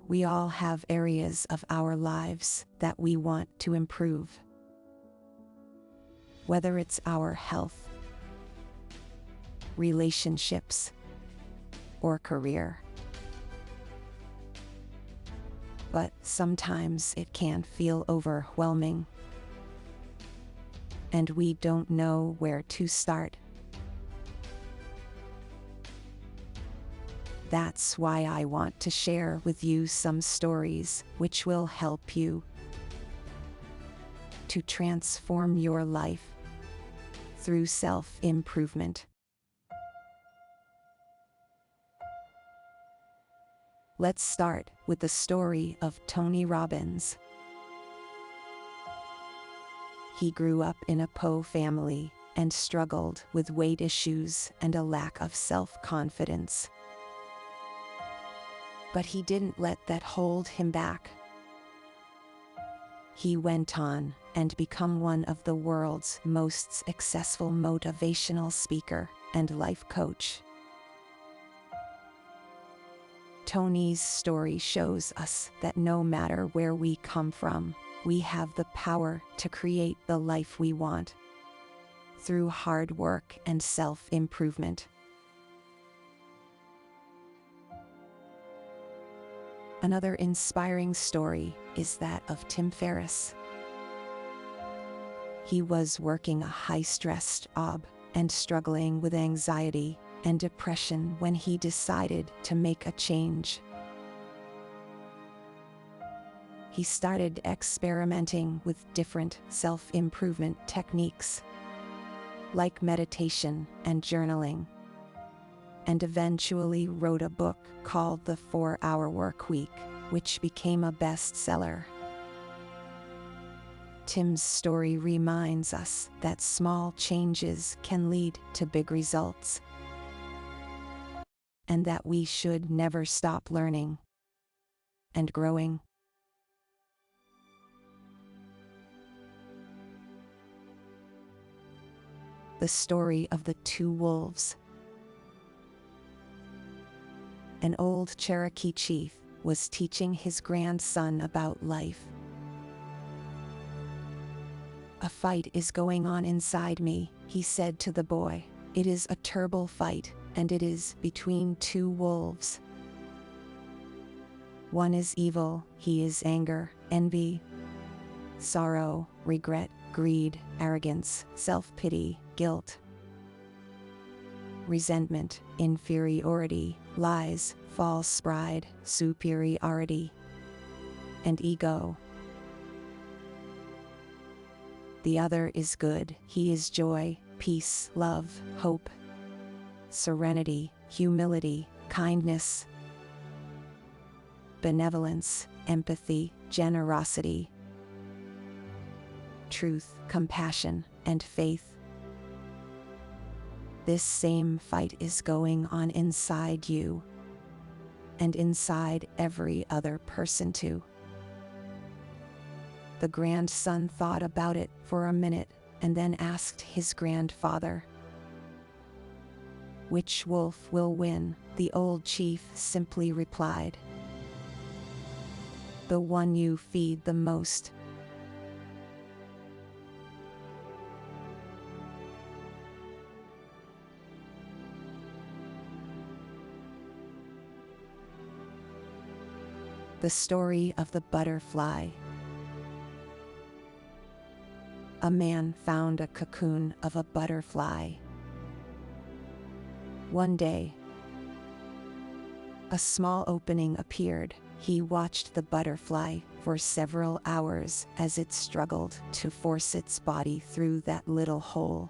We all have areas of our lives that we want to improve. Whether it's our health, relationships, or career. But sometimes it can feel overwhelming, and we don't know where to start. That's why I want to share with you some stories which will help you to transform your life through self-improvement. Let's start with the story of Tony Robbins. He grew up in a poor family and struggled with weight issues and a lack of self-confidence. But he didn't let that hold him back. He went on and became one of the world's most successful motivational speaker and life coach. Tony's story shows us that no matter where we come from, we have the power to create the life we want through hard work and self-improvement. Another inspiring story is that of Tim Ferriss. He was working a high-stress job and struggling with anxiety and depression when he decided to make a change. He started experimenting with different self-improvement techniques, like meditation and journaling, and eventually wrote a book called The 4-Hour Workweek, which became a bestseller. Tim's story reminds us that small changes can lead to big results, and that we should never stop learning and growing. The story of the two wolves. An old Cherokee chief was teaching his grandson about life. "A fight is going on inside me," he said to the boy. "It is a terrible fight, and it is between two wolves. One is evil, he is anger, envy, sorrow, regret, greed, arrogance, self-pity, guilt, resentment, inferiority, lies, false pride, superiority, and ego. The other is good, he is joy, peace, love, hope, serenity, humility, kindness, benevolence, empathy, generosity, truth, compassion, and faith. This same fight is going on inside you, and inside every other person too." The grandson thought about it for a minute and then asked his grandfather, "Which wolf will win?" The old chief simply replied, "The one you feed the most." The story of the butterfly. A man found a cocoon of a butterfly. One day, a small opening appeared. He watched the butterfly for several hours as it struggled to force its body through that little hole.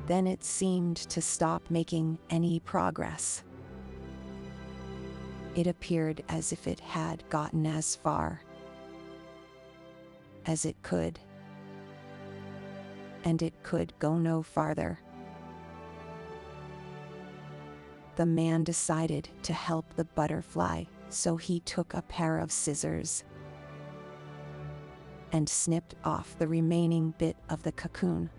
Then it seemed to stop making any progress. It appeared as if it had gotten as far as it could, and it could go no farther. The man decided to help the butterfly, so he took a pair of scissors and snipped off the remaining bit of the cocoon.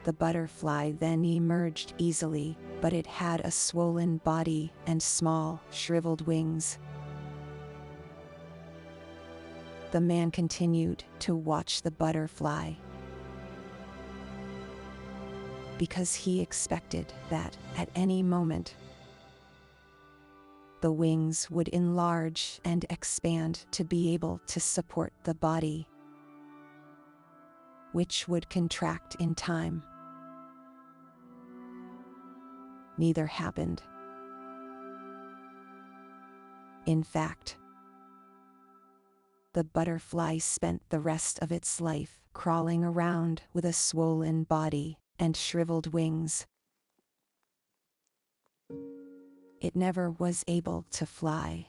The butterfly then emerged easily, but it had a swollen body and small, shriveled wings. The man continued to watch the butterfly because he expected that, at any moment, the wings would enlarge and expand to be able to support the body, which would contract in time. Neither happened. In fact, the butterfly spent the rest of its life crawling around with a swollen body and shriveled wings. It never was able to fly.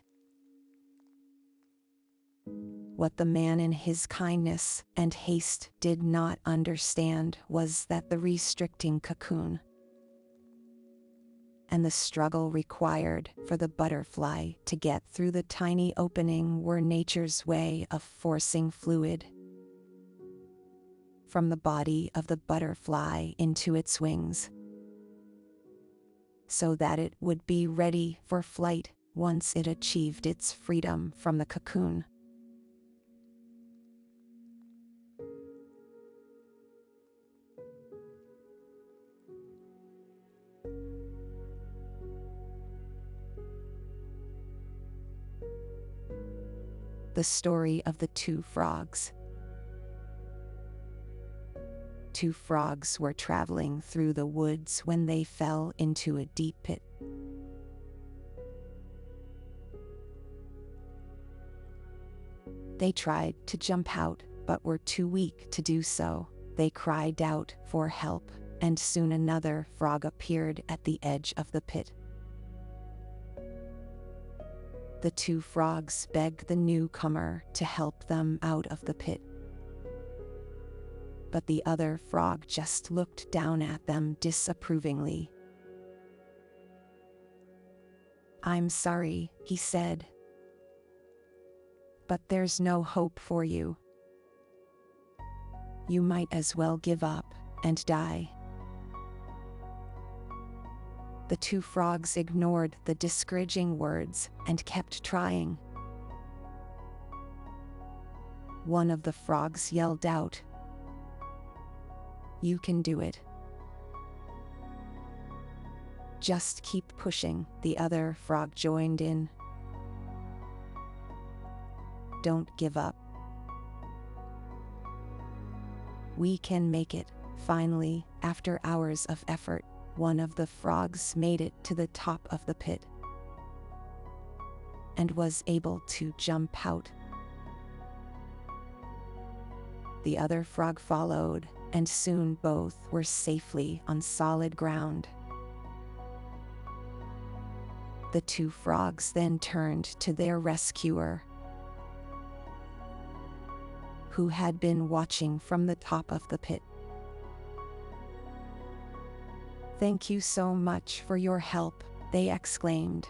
What the man in his kindness and haste did not understand was that the restricting cocoon and the struggle required for the butterfly to get through the tiny opening were nature's way of forcing fluid from the body of the butterfly into its wings, so that it would be ready for flight once it achieved its freedom from the cocoon. The story of the two frogs. Two frogs were traveling through the woods when they fell into a deep pit. They tried to jump out, but were too weak to do so. They cried out for help, and soon another frog appeared at the edge of the pit. The two frogs begged the newcomer to help them out of the pit. But the other frog just looked down at them disapprovingly. "I'm sorry," he said, "but there's no hope for you. You might as well give up and die." The two frogs ignored the discouraging words and kept trying. One of the frogs yelled out, "You can do it. Just keep pushing," the other frog joined in. "Don't give up. We can make it." Finally, after hours of effort, one of the frogs made it to the top of the pit and was able to jump out. The other frog followed, and soon both were safely on solid ground. The two frogs then turned to their rescuer, who had been watching from the top of the pit. "Thank you so much for your help," they exclaimed.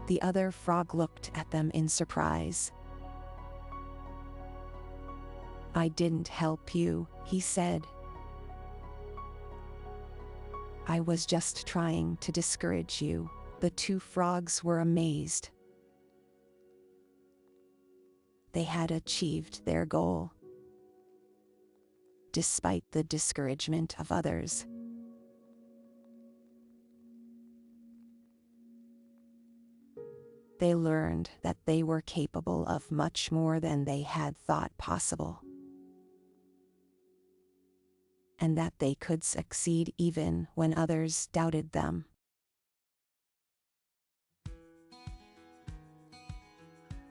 The other frog looked at them in surprise. "I didn't help you," he said. "I was just trying to discourage you." The two frogs were amazed. They had achieved their goal, despite the discouragement of others. They learned that they were capable of much more than they had thought possible, and that they could succeed even when others doubted them.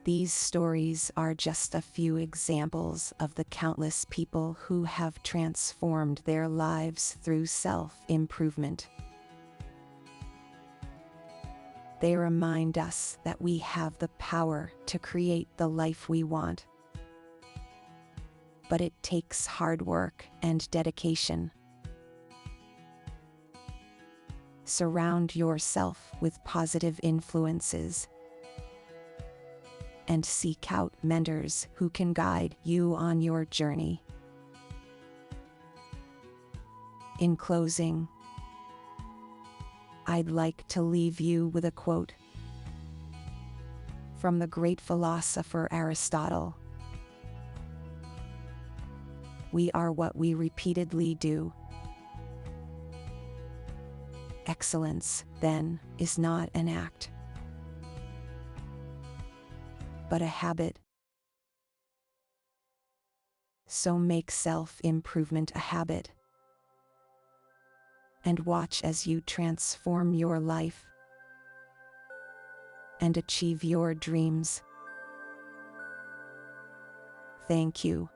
These stories are just a few examples of the countless people who have transformed their lives through self-improvement. They remind us that we have the power to create the life we want. But it takes hard work and dedication. Surround yourself with positive influences and seek out mentors who can guide you on your journey. In closing, I'd like to leave you with a quote from the great philosopher Aristotle. "We are what we repeatedly do." Excellence, then, is not an act, but a habit. So make self-improvement a habit, and watch as you transform your life and achieve your dreams. Thank you